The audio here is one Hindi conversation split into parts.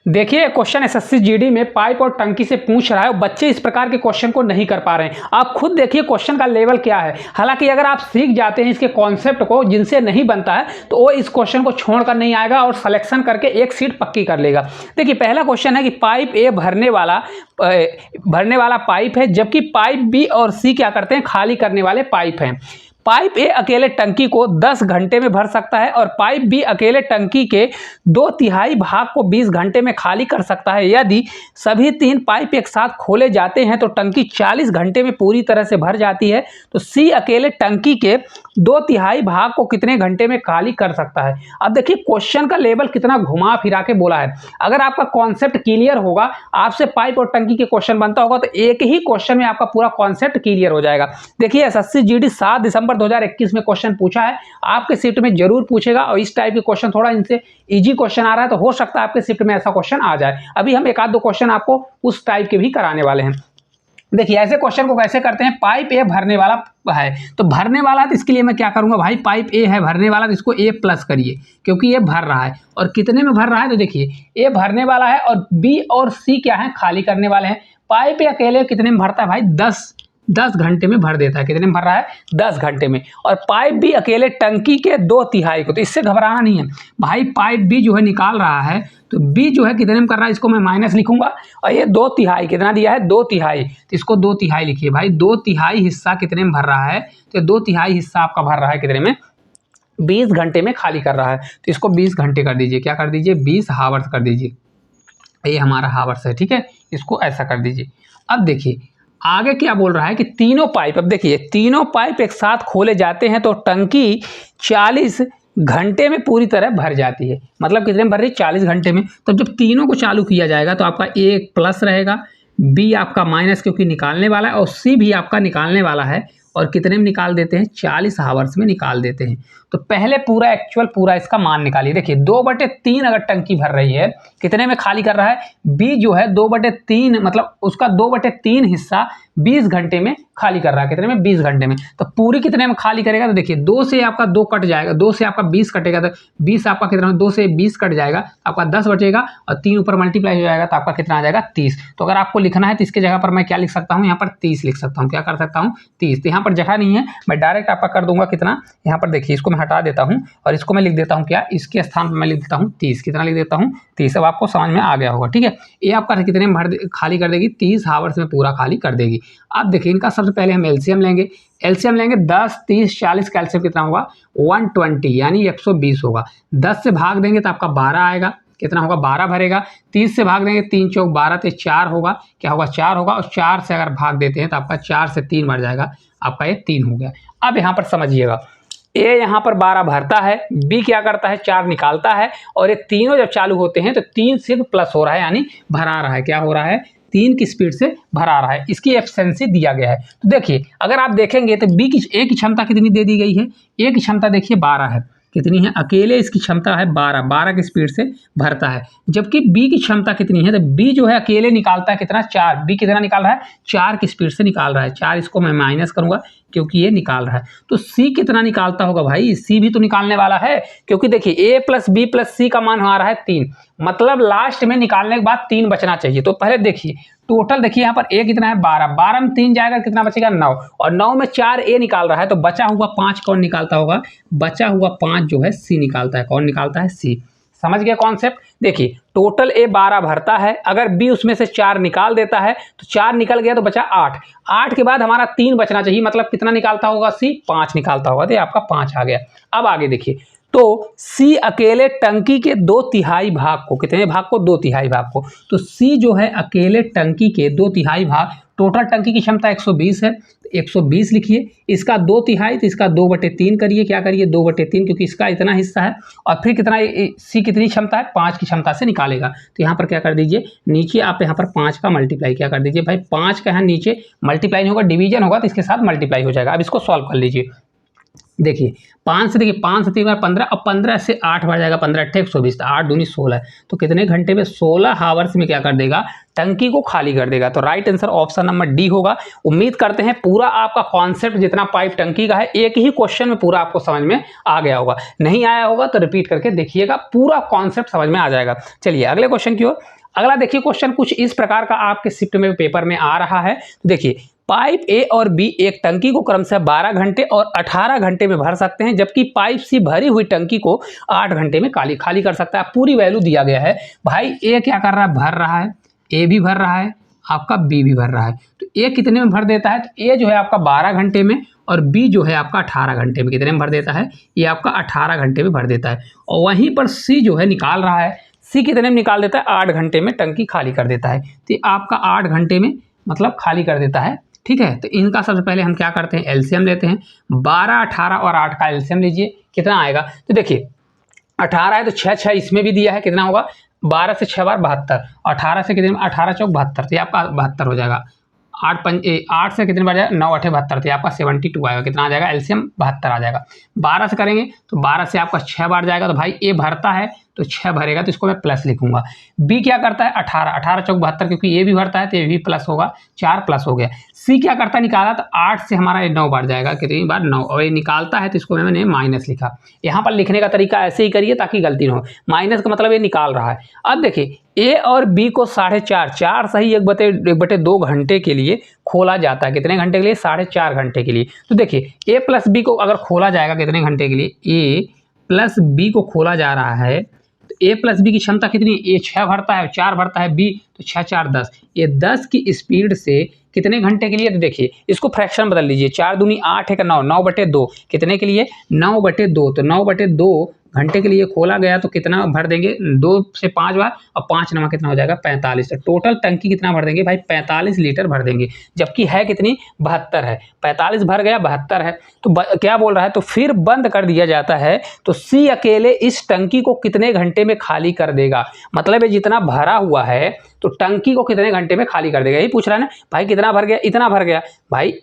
देखिए क्वेश्चन एसएससी जीडी में पाइप और टंकी से पूछ रहा है और बच्चे इस प्रकार के क्वेश्चन को नहीं कर पा रहे हैं। आप खुद देखिए क्वेश्चन का लेवल क्या है। हालांकि अगर आप सीख जाते हैं इसके कॉन्सेप्ट को जिनसे नहीं बनता है तो वो इस क्वेश्चन को छोड़कर नहीं आएगा और सिलेक्शन करके एक सीट पक्की कर लेगा। देखिए पहला क्वेश्चन है कि पाइप ए भरने वाला पाइप है, जबकि पाइप बी और सी क्या करते हैं, खाली करने वाले पाइप हैं। पाइप ए अकेले टंकी को 10 घंटे में भर सकता है और पाइप बी अकेले टंकी के 2/3 भाग को 20 घंटे में खाली कर सकता है। यदि सभी 3 पाइप एक साथ खोले जाते हैं तो टंकी 40 घंटे में पूरी तरह से भर जाती है। तो सी अकेले टंकी के 2/3 भाग को कितने घंटे में खाली कर सकता है। अब देखिए क्वेश्चन का लेवल कितना घुमा फिरा के बोला है। अगर आपका कॉन्सेप्ट क्लियर होगा, आपसे पाइप और टंकी के क्वेश्चन बनता होगा तो एक ही क्वेश्चन में आपका पूरा कॉन्सेप्ट क्लियर हो जाएगा। देखिए एसएससी जीडी 7 दिसंबर 2021 में क्वेश्चन पूछा है, आपके शिफ्ट में जरूर पूछेगा और इस टाइप के क्वेश्चन थोड़ा इनसे इजी क्वेश्चन आ रहा है तो हो सकता है आपके शिफ्ट में ऐसा क्वेश्चन आ जाए। अभी हम एक आध दो क्वेश्चन आपको उस टाइप के भी कराने वाले हैं। देखिए ऐसे क्वेश्चन को कैसे करते हैं, पाइप ए भरने वाला है तो भरने वाला, तो इसके लिए मैं क्या करूंगा भाई, पाइप ए है भरने वाला तो इसको ए प्लस करिए क्योंकि ये भर रहा है। और कितने में भर रहा है, तो देखिए ए भरने वाला है और बी और सी क्या है, खाली करने वाले हैं। पाइप ए अकेले कितने में भरता है भाई, 10 घंटे में भर देता है। कितने में भर रहा है, 10 घंटे में। और पाइप बी अकेले टंकी के 2/3 को, तो इससे घबराना नहीं है भाई। पाइप बी जो है निकाल रहा है तो बी जो है कितने में कर रहा है, इसको मैं माइनस लिखूंगा। और ये 2/3 कितना दिया है, 2/3, तो इसको 2/3 लिखिए भाई। 2/3 हिस्सा कितने में भर रहा है, तो 2/3 हिस्सा आपका भर रहा है कितने में, 20 घंटे में खाली कर रहा है। तो इसको 20 घंटे कर दीजिए, क्या कर दीजिए, 20 हावर्स कर दीजिए। ये हमारा हावर्स है, ठीक है, इसको ऐसा कर दीजिए। अब देखिए आगे क्या बोल रहा है कि तीनों पाइप, अब देखिए तीनों पाइप एक साथ खोले जाते हैं तो टंकी 40 घंटे में पूरी तरह भर जाती है। मतलब कितने में भर रही है, 40 घंटे में। तो जब तीनों को चालू किया जाएगा तो आपका ए प्लस रहेगा, बी आपका माइनस क्योंकि निकालने वाला है, और सी भी आपका निकालने वाला है। और कितने में निकाल देते हैं, 40 हावर्स में निकाल देते हैं। तो पहले पूरा एक्चुअल पूरा इसका मान निकालिए। देखिए 2/3 अगर टंकी भर रही है, कितने में खाली कर रहा है, बी जो है 2/3 मतलब उसका 2/3 हिस्सा 20 घंटे में खाली कर रहा है। कितने में, 20 घंटे में। तो पूरी कितने में खाली करेगा, तो देखिए 2 से आपका 2 कट जाएगा, 2 से आपका 20 कटेगा तो 20 आपका कितना, 2 से 20 कट जाएगा, आपका 10 बचेगा और 3 ऊपर मल्टीप्लाई हो जाएगा तो आपका कितना आ जाएगा, 30। तो अगर आपको लिखना है तो इसके जगह पर मैं क्या लिख सकता हूँ, यहाँ पर 30 लिख सकता हूँ। क्या कर सकता हूँ, 30। तो यहाँ पर जगह नहीं है, मैं डायरेक्ट आपका कर दूंगा कितना, यहाँ पर देखिए इसको मैं हटा देता हूँ और इसको मैं लिख देता हूँ क्या, इसके स्थान पर मैं लिख देता हूँ 30। कितना लिख देता हूँ, 30। अब आपको समझ में आ गया होगा, ठीक है। ये आपका कितने में खाली कर देगी, 30 हावर्स में पूरा खाली कर देगी। अब देखिए इनका सबसे पहले हम एलसीएम लेंगे। 10, 30, 40 का एलसीएम कितना होगा, 120 यानी 120 होगा। 10 से भाग देंगे तो आपका 12 आएगा। कितना होगा, 12 भरेगा। 30 से भाग देंगे, 3 चौक 12, तो 4 होगा। क्या होगा, 4 होगा। और 4 से अगर भाग देते हैं तो आपका 4 से 3 भर जाएगा, आपका ये 3 हो गया। अब यहाँ पर समझिएगा, ए यहाँ पर 12 भरता है, बी क्या करता है, 4 निकालता है, और ये तीनों जब चालू होते हैं तो 3 सिर्फ प्लस हो रहा है यानी भरा रहा है। क्या हो रहा है, 3 की स्पीड से भरा रहा है। इसकी एफिशिएंसी दिया गया है। तो देखिए अगर आप देखेंगे तो बी की ए की क्षमता कितनी दे दी गई है, ए की क्षमता देखिए 12 है। कितनी है, अकेले इसकी क्षमता है 12 की स्पीड से भरता है। जबकि बी की क्षमता कितनी है, तो बी जो है अकेले निकालता है कितना, 4। बी कितना निकाल रहा है, 4 की स्पीड से निकाल रहा है। 4 इसको मैं माइनस करूंगा क्योंकि ये निकाल रहा है। तो सी कितना निकालता होगा भाई, सी भी तो निकालने वाला है क्योंकि देखिए ए प्लस बी प्लस सी का मान आ रहा है 3। मतलब लास्ट में निकालने के बाद 3 बचना चाहिए। तो पहले देखिए टोटल, देखिए यहाँ पर ए कितना है, 12 में 3 जाएगा, कितना बचेगा, 9। और 9 में 4 ए निकाल रहा है तो बचा हुआ 5 कौन निकालता होगा, बचा हुआ 5 जो है सी निकालता है। कौन निकालता है, सी। समझ गया कॉन्सेप्ट। देखिए टोटल ए 12 भरता है, अगर बी उसमें से 4 निकाल देता है तो 4 निकल गया तो बचा 8। 8 के बाद हमारा 3 बचना चाहिए, मतलब कितना निकालता होगा, सी 5 निकालता होगा। तो आपका 5 आ गया। अब आगे देखिए, तो सी अकेले टंकी के 2/3 भाग को, कितने भाग को, 2/3 भाग को। तो सी जो है अकेले टंकी के 2/3 भाग, टोटल टंकी की क्षमता 120 है, 120 लिखिए। इसका 2/3 तो इसका 2/3 करिए। क्या करिए, 2/3 क्योंकि इसका इतना हिस्सा है। और फिर कितना, सी कितनी क्षमता है, 5 की क्षमता से निकालेगा। तो यहाँ पर क्या कर दीजिए, नीचे आप यहाँ पर 5 का मल्टीप्लाई क्या कर दीजिए भाई, 5 का यहाँ नीचे मल्टीप्लाई नहीं होगा, डिवीजन होगा तो इसके साथ मल्टीप्लाई हो जाएगा। अब इसको सॉल्व कर लीजिए। देखिए 5 से, देखिए 5 से 3 बार 15, अब 15 से 8 बार जाएगा, 15 अट्ठे 120, 8 दूनी 16, तो कितने घंटे में 16 हावर्स में क्या कर देगा, टंकी को खाली कर देगा। तो right answer option number D होगा। उम्मीद करते हैं पूरा आपका कॉन्सेप्ट जितना पाइप टंकी का है एक ही क्वेश्चन में पूरा आपको समझ में आ गया होगा। नहीं आया होगा तो रिपीट करके देखिएगा, पूरा कॉन्सेप्ट समझ में आ जाएगा। चलिए अगले क्वेश्चन की ओर। अगला देखिए क्वेश्चन कुछ इस प्रकार का आपके शिफ्ट में पेपर में आ रहा है। देखिए पाइप ए और बी एक टंकी को क्रमशः 12 घंटे और 18 घंटे में भर सकते हैं, जबकि पाइप सी भरी हुई टंकी को 8 घंटे में खाली कर सकता है। पूरी वैल्यू दिया गया है। भाई ए क्या कर रहा है, भर रहा है, ए भी भर रहा है, आपका बी भी भर रहा है। तो ए कितने में भर देता है, तो ए जो है आपका 12 घंटे में और बी जो है आपका 18 घंटे में। कितने में भर देता है, ये आपका 18 घंटे में भर देता है। और वहीं पर सी जो है निकाल रहा है, सी कितने में निकाल देता है, 8 घंटे में टंकी खाली कर देता है। तो आपका 8 घंटे में मतलब खाली कर देता है। ठीक है, तो इनका सबसे पहले हम क्या करते हैं, एलसीएम लेते हैं। 12, 18 और 8 का एलसीएम लीजिए, कितना आएगा। तो देखिए 18 है तो 6 इसमें भी दिया है, कितना होगा, 12 से 6 बार 72, 18 से कितने, 18 चौक 72, तो ये आपका 72 हो जाएगा। 8 से कितने बार जाएगा, 9 8 72, तो आपका 72 आएगा। कितना आ जाएगा, एलसीएम 72 आ जाएगा। 12 से करेंगे तो 12 से आपका 6 बार जाएगा, तो भाई ए भरता है तो 6 भरेगा, तो इसको मैं प्लस लिखूंगा। बी क्या करता है, 18 चौक 72, क्योंकि ये भी भरता है तो ये भी प्लस होगा, 4 प्लस हो गया। सी क्या करता है, निकाला तो 8 से हमारा ये 9 बार जाएगा, कितनी बार, 9, और ये निकालता है तो इसको मैंने माइनस लिखा। यहाँ पर लिखने का तरीका ऐसे ही करिए ताकि गलती ना हो। माइनस का मतलब ये निकाल रहा है। अब देखिए ए और बी को 4.5, 4 सही 1/2 घंटे के लिए खोला जाता है। कितने घंटे के लिए, 4.5 घंटे के लिए। तो देखिए ए प्लस बी को अगर खोला जाएगा कितने घंटे के लिए, ए प्लस बी को खोला जा रहा है, तो ए प्लस बी की क्षमता कितनी है, ए 6 भरता है, 4 भरता है बी, तो 6 4 10, ये 10 की स्पीड से कितने घंटे के लिए, तो देखिए इसको फ्रैक्शन बदल लीजिए, 4 दूनी 8 है का 9, 9/2, कितने के लिए, 9/2, तो 9/2 घंटे के लिए खोला गया, तो कितना भर देंगे, 2 से 5 बार, और 5 नमा कितना हो जाएगा, 45। तो टोटल टंकी कितना भर देंगे भाई, 45 लीटर भर देंगे, जबकि है कितनी, 72 है। 45 भर गया, 72 है, तो क्या बोल रहा है, तो फिर बंद कर दिया जाता है। तो सी अकेले इस टंकी को कितने घंटे में खाली कर देगा, मतलब ये जितना भरा हुआ है तो टंकी को कितने घंटे में खाली कर देगा, यही पूछ रहा है ना भाई। कितना भर गया, इतना भर गया भाई,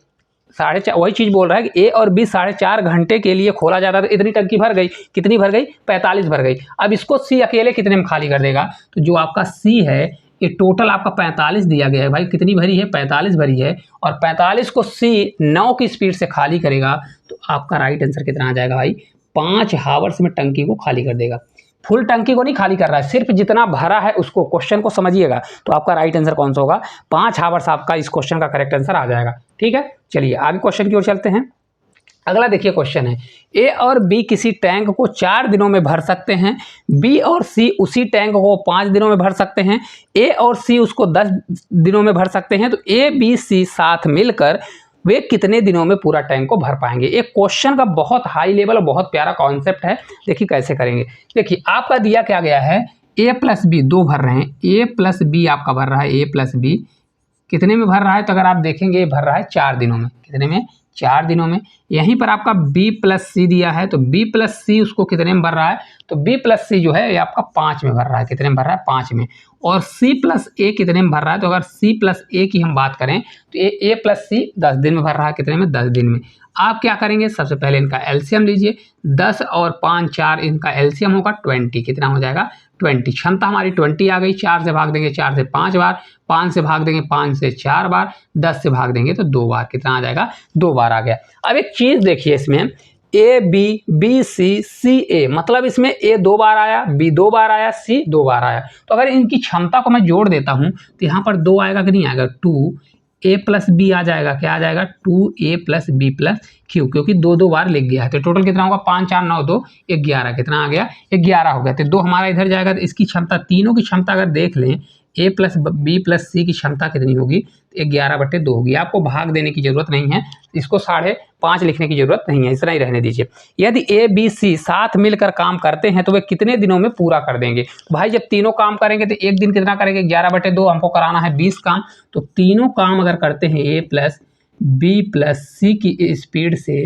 4.5, वही चीज़ बोल रहा है कि ए और बी 4.5 घंटे के लिए खोला जाता था, तो इतनी टंकी भर गई, कितनी भर गई, 45 भर गई। अब इसको सी अकेले कितने में खाली कर देगा, तो जो आपका सी है ये टोटल आपका 45 दिया गया है भाई, कितनी भरी है, 45 भरी है, और 45 को सी 9 की स्पीड से खाली करेगा, तो आपका राइट आंसर कितना आ जाएगा भाई, 5 हावर्स में टंकी को खाली कर देगा। फुल टंकी को नहीं खाली कर रहा है, सिर्फ जितना भरा है उसको, क्वेश्चन को समझिएगा। तो आपका राइट आंसर कौन सा होगा, 5 हावर्स आपका इस क्वेश्चन का करेक्ट आंसर आ जाएगा। ठीक है, चलिए आगे क्वेश्चन की ओर चलते हैं। अगला देखिए क्वेश्चन है, ए और बी किसी टैंक को 4 दिनों में भर सकते हैं, बी और सी उसी टैंक को 5 दिनों में भर सकते हैं, ए और सी उसको 10 दिनों में भर सकते हैं, तो ए बी सी साथ मिलकर वे कितने दिनों में पूरा टैंक को भर पाएंगे। एक क्वेश्चन का बहुत हाई लेवल और बहुत प्यारा कॉन्सेप्ट है, देखिए कैसे करेंगे। देखिए आपका दिया क्या गया है, ए प्लस बी 2 भर रहे हैं, ए प्लस बी आपका भर रहा है, ए प्लस बी कितने में भर रहा है, तो अगर आप देखेंगे भर रहा है 4 दिनों में, कितने में, 4 दिनों में। यहीं पर आपका बी प्लस सी दिया है, तो बी प्लस सी उसको कितने में भर रहा है, तो बी प्लस सी जो है ये आपका 5 में भर रहा है, कितने में भर रहा है, 5 में। और सी प्लस ए कितने में भर रहा है, तो अगर सी प्लस ए की हम बात करें तो ए प्लस सी 10 दिन में भर रहा है, कितने में, 10 दिन में। आप क्या करेंगे, सबसे पहले इनका एलसीएम लीजिए, 10 और 5 4, इनका एलसीएम होगा 20, कितना हो जाएगा, 20। क्षमता हमारी 20 आ गई, 4 से भाग देंगे 4 से 5 बार, 5 से भाग देंगे 5 से 4 बार, 10 से भाग देंगे तो 2 बार, कितना आ जाएगा, 2 बार आ गया। अब एक चीज़ देखिए इसमें, ए बी, बी सी, सी ए, मतलब इसमें ए 2 बार आया, बी 2 बार आया, सी 2 बार आया। तो अगर इनकी क्षमता को मैं जोड़ देता हूँ तो यहाँ पर 2 आएगा कि नहीं आएगा, 2 ए प्लस बी आ जाएगा, क्या आ जाएगा, 2a plus B plus Q, क्योंकि 2 बार लिख गया है। तो टोटल कितना होगा, 5 4 9 2 11, कितना आ गया, 11 हो गया। तो 2 हमारा इधर जाएगा, तो इसकी क्षमता, तीनों की क्षमता अगर देख लें, ए प्लस बी प्लस सी की क्षमता कितनी होगी, 11/2 होगी। आपको भाग देने की जरूरत नहीं है, इसको 5.5 लिखने की जरूरत नहीं है, इतना ही रहने दीजिए। यदि ए बी सी साथ मिलकर काम करते हैं तो वे कितने दिनों में पूरा कर देंगे। तो भाई जब तीनों काम करेंगे तो एक दिन कितना करेंगे, 11/2, हमको कराना है 20 काम। तो तीनों काम अगर करते हैं ए प्लस बी प्लस सी की स्पीड से,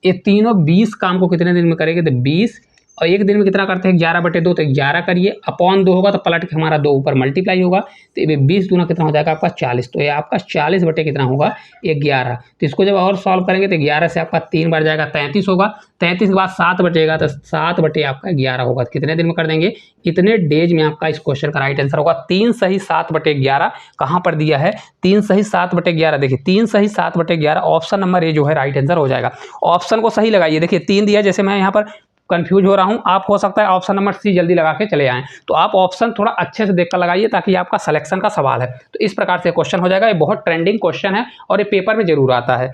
ये तीनों 20 काम को कितने दिन में करेंगे, तो 20 और एक दिन में कितना करते हैं 11/2, तो 11 करिए, अपॉन 2 होगा तो पलट के हमारा 2 ऊपर मल्टीप्लाई होगा, तो ये 20 दूना कितना हो जाएगा आपका 40, तो ये आपका 40 बटे कितना होगा 11। तो इसको जब और सॉल्व करेंगे तो 11 से आपका 3 बार जाएगा 33 होगा, 33 के बाद 7 बचेगा तो 7 बटे आपका 11 होगा। कितने दिन में कर देंगे, इतने डेज में आपका इस क्वेश्चन का राइट आंसर होगा। 3 सही 7/11 कहाँ पर दिया है, 3 सही 7/11, देखिए 3 सही 7/11 ऑप्शन नंबर ए जो है राइट आंसर हो जाएगा। ऑप्शन को सही लगाइए, देखिए 3 दिया, जैसे मैं यहाँ पर कंफ्यूज हो रहा हूँ, आप हो सकता है ऑप्शन नंबर सी जल्दी लगा के चले आएँ, तो आप ऑप्शन थोड़ा अच्छे से देखकर लगाइए ताकि आपका सिलेक्शन का सवाल है। तो इस प्रकार से क्वेश्चन हो जाएगा, ये बहुत ट्रेंडिंग क्वेश्चन है और ये पेपर में जरूर आता है।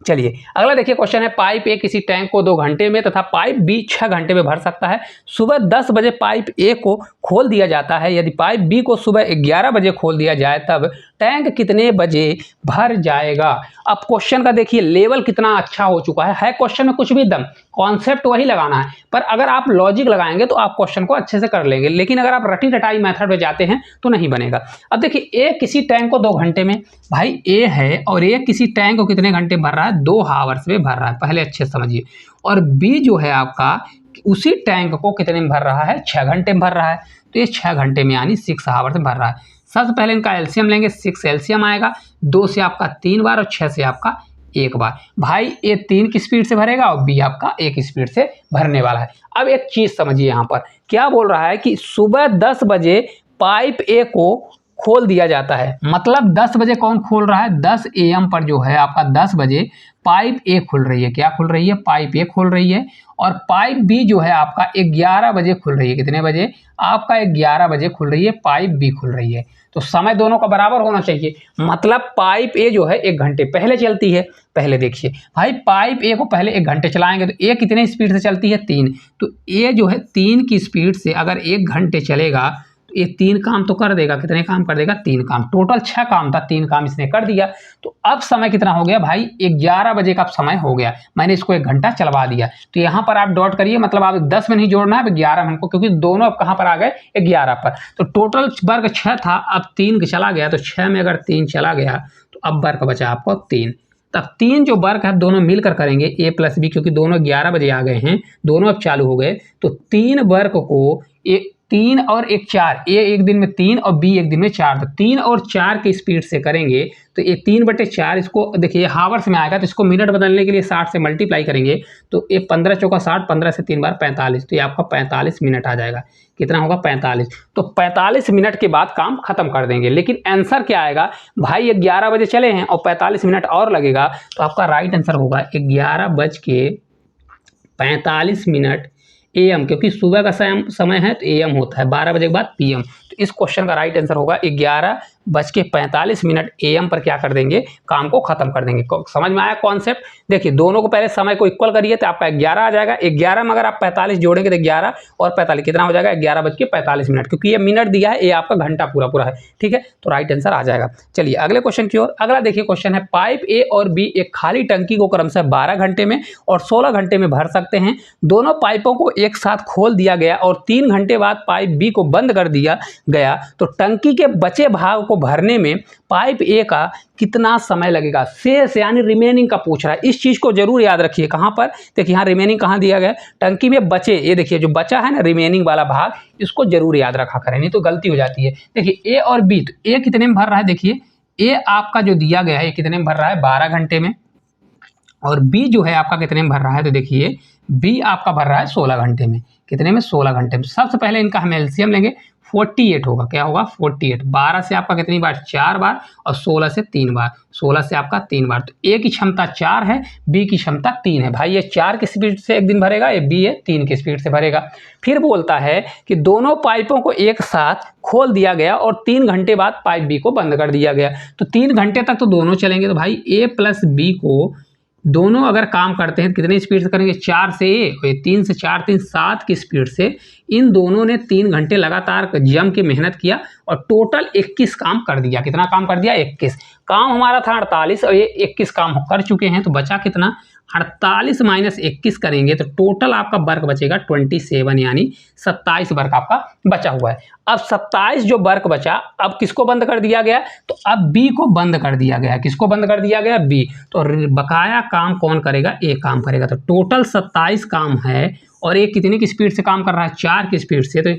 चलिए अगला देखिए क्वेश्चन है, पाइप ए किसी टैंक को 2 घंटे में तथा पाइप बी 6 घंटे में भर सकता है। सुबह 10 बजे पाइप ए को खोल दिया जाता है, यदि पाइप बी को सुबह 11 बजे खोल दिया जाए तब टैंक कितने बजे भर जाएगा। अब क्वेश्चन का देखिए लेवल कितना अच्छा हो चुका है क्वेश्चन में कुछ भी दम, कॉन्सेप्ट वही लगाना है, पर अगर आप लॉजिक लगाएंगे तो आप क्वेश्चन को अच्छे से कर लेंगे, लेकिन अगर आप रटी रटाई मेथड में जाते हैं तो नहीं बनेगा। अब देखिए ए किसी टैंक को 2 घंटे में, भाई ए है और ए किसी टैंक को कितने घंटे भर रहा है, 2 आवर्स में भर रहा है, पहले अच्छे समझिए। और बी जो है आपका उसी टैंक को कितने में भर रहा है, 6 घंटे में भर रहा है, तो ये 6 घंटे में यानी 6 आवर्स में भर रहा है। सबसे पहले इनका एलसीएम लेंगे, 6 एलसीएम आएगा, 2 से आपका 3 बार और 6 से आपका 1 बार। भाई ए 3 की स्पीड से भरेगा और बी आपका 1 स्पीड से भरने वाला है। अब एक चीज समझिए, यहाँ पर क्या बोल रहा है कि सुबह 10 बजे पाइप ए को खोल दिया जाता है, मतलब 10 बजे कौन खोल रहा है, 10 AM पर जो है आपका 10 बजे पाइप ए खुल रही है, क्या खुल रही है, पाइप ए खुल रही है। और पाइप बी जो है आपका 11 बजे खुल रही है, कितने बजे आपका 11 बजे खुल रही है, पाइप बी खुल रही है। तो समय दोनों का बराबर होना चाहिए, मतलब पाइप ए जो है 1 घंटे पहले चलती है। पहले देखिए भाई पाइप ए को पहले 1 घंटे चलाएंगे तो ए कितने स्पीड से चलती है, 3, तो ए जो है 3 की स्पीड से अगर 1 घंटे चलेगा तो ये 3 काम तो कर देगा, कितने काम कर देगा, 3 काम, टोटल 6 काम था, 3 काम इसने कर दिया। तो अब समय कितना हो गया भाई, 11 बजे का समय हो गया, मैंने इसको 1 घंटा चलवा दिया। तो यहाँ पर आप डॉट करिए, मतलब आप 10 में नहीं जोड़ना है, अब 11 में हमको, क्योंकि दोनों अब कहाँ पर आ गए, 11 पर। तो टोटल वर्ग 6 था, अब 3 चला गया, तो 6 में अगर 3 चला गया तो अब वर्ग बचा आपको 3। तब 3 जो वर्ग है दोनों मिलकर करेंगे ए प्लस बी, क्योंकि दोनों 11 बजे आ गए हैं, दोनों अब चालू हो गए, तो 3 वर्ग को 3 और 1 4, ए 1 दिन में 3 और बी 1 दिन में 4, तो 3 और 4 की स्पीड से करेंगे तो ये 3/4, इसको देखिए हावर्स में आएगा, तो इसको मिनट बदलने के लिए 60 से मल्टीप्लाई करेंगे, तो ये 15 चौका 60, 15 से 3 बार 45, तो ये आपका 45 मिनट आ जाएगा। कितना होगा, 45। तो 45 मिनट के बाद काम खत्म कर देंगे, लेकिन आंसर क्या आएगा भाई, 11 बजे चले हैं और 45 मिनट और लगेगा, तो आपका राइट आंसर होगा 11:45 AM, क्योंकि सुबह का समय है तो AM होता है, 12 बजे के बाद PM। तो इस क्वेश्चन का राइट आंसर होगा 11:45 AM पर क्या कर देंगे, काम को खत्म कर देंगे। समझ में आया कॉन्सेप्ट। देखिए दोनों को पहले समय को इक्वल करिए तो आपका 11 आ जाएगा, 11 में अगर आप 45 जोड़ेंगे तो 11 और 45 कितना हो जाएगा, 11:45, क्योंकि ये मिनट दिया है, ये आपका घंटा पूरा है, ठीक है, तो राइट आंसर आ जाएगा। चलिए अगले क्वेश्चन की ओर। अगला देखिए क्वेश्चन है, पाइप ए और बी एक खाली टंकी को क्रमशः 12 घंटे में और 16 घंटे में भर सकते हैं। दोनों पाइपों को एक साथ खोल दिया गया और 3 घंटे बाद पाइप बी को बंद कर दिया गया, तो टंकी के बचे भाग को भरने में पाइप ए का कितना समय लगेगा। शेष यानी रिमेनिंग का पूछ रहा है, इस चीज को जरूर याद रखिए। कहां पर देखिए, यहाँ रिमेनिंग कहां दिया गया, टंकी में बचे, ये देखिए जो बचा है ना रिमेनिंग वाला भाग, इसको जरूर याद रखा करें, नहीं तो गलती हो जाती है। देखिए ए और बी, तो ए कितने में भर रहा है, देखिए ए आपका जो दिया गया है कितने में भर रहा है, 12 घंटे में, और बी जो है आपका कितने में भर रहा है, तो देखिए बी आपका भर रहा है 16 घंटे में। कितने में, 16 घंटे में। सबसे पहले इनका हम एलसीएम लेंगे, 48 होगा, क्या होगा 48, 12 से आपका कितनी बार, 4 बार, और 16 से 3 बार, 16 से आपका 3 बार। तो ए की क्षमता 4 है, बी की क्षमता 3 है। भाई ये 4 की स्पीड से 1 दिन भरेगा, ये बी है 3 की स्पीड से भरेगा। फिर बोलता है कि दोनों पाइपों को एक साथ खोल दिया गया और 3 घंटे बाद पाइप बी को बंद कर दिया गया, तो 3 घंटे तक तो दोनों चलेंगे। तो भाई ए प्लस बी को दोनों अगर काम करते हैं कितनी स्पीड से करेंगे, 4 से ए और 3 से 4, 3 7 की स्पीड से इन दोनों ने 3 घंटे लगातार जम के मेहनत किया और टोटल 21 काम कर दिया। कितना काम कर दिया, 21। काम हमारा था 48 और ये 21 काम कर चुके हैं, तो बचा कितना, 48 माइनस 21 करेंगे तो टोटल आपका वर्क बचेगा 27, यानी 27 वर्क आपका बचा हुआ है। अब 27 जो वर्क बचा, अब किसको बंद कर दिया गया, तो अब बी को बंद कर दिया गया। किसको बंद कर दिया गया, बी। तो बकाया काम कौन करेगा, ए काम करेगा। तो टोटल 27 काम है और ये कितने की स्पीड से काम कर रहा है, 4 की स्पीड से। तो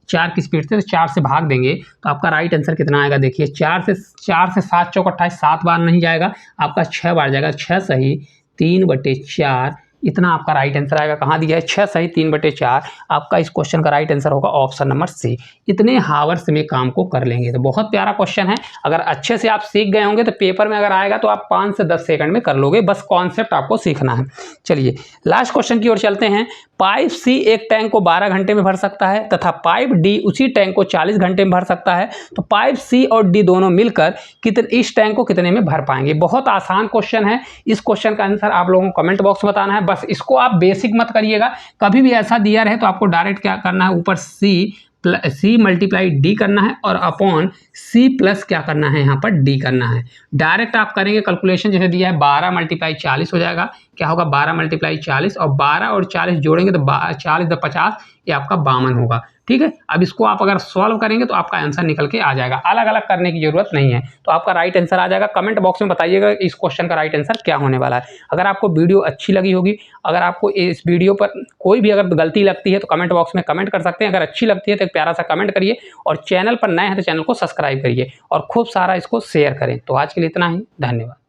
4 की स्पीड से तो 4 से भाग देंगे तो आपका राइट आंसर कितना आएगा, देखिए 4 से 7 चौक 28, 7 बार नहीं जाएगा, आपका 6 बार जाएगा। 6 सही 3/4 इतना आपका राइट आंसर आएगा। कहाँ दिया है, 6 सही 3/4। आपका इस क्वेश्चन का राइट आंसर होगा ऑप्शन नंबर सी। इतने हावर्स में काम को कर लेंगे। तो बहुत प्यारा क्वेश्चन है, अगर अच्छे से आप सीख गए होंगे तो पेपर में अगर आएगा तो आप 5 से 10 सेकंड में कर लोगे, बस कॉन्सेप्ट आपको सीखना है। चलिए लास्ट क्वेश्चन की ओर चलते हैं। पाइप सी एक टैंक को 12 घंटे में भर सकता है तथा पाइप डी उसी टैंक को 40 घंटे में भर सकता है, तो पाइप सी और डी दोनों मिलकर इस टैंक को कितने में भर पाएंगे। बहुत आसान क्वेश्चन है। इस क्वेश्चन का आंसर आप लोगों को कमेंट बॉक्स में बताना है। बस इसको आप बेसिक मत करिएगा, कभी भी ऐसा दिया रहे तो आपको डायरेक्ट क्या करना है, ऊपर सी मल्टीप्लाई डी करना है और अपॉन सी प्लस क्या करना है, यहाँ पर डी करना है। डायरेक्ट आप करेंगे कैलकुलेशन, जैसे दिया है 12 × 40 हो जाएगा। क्या होगा, 12 × 40 और 12 और 40 जोड़ेंगे तो 40 × 50 ये आपका 52 होगा। ठीक है, अब इसको आप अगर सॉल्व करेंगे तो आपका आंसर निकल के आ जाएगा। अलग अलग करने की जरूरत नहीं है, तो आपका राइट आंसर आ जाएगा। कमेंट बॉक्स में बताइएगा इस क्वेश्चन का राइट आंसर क्या होने वाला है। अगर आपको वीडियो अच्छी लगी होगी, अगर आपको इस वीडियो पर कोई भी अगर गलती लगती है तो कमेंट बॉक्स में कमेंट कर सकते हैं। अगर अच्छी लगती है तो एक प्यारा सा कमेंट करिए, और चैनल पर नए हैं तो चैनल को सब्सक्राइब करिए और खूब सारा इसको शेयर करें। तो आज के लिए इतना ही, धन्यवाद।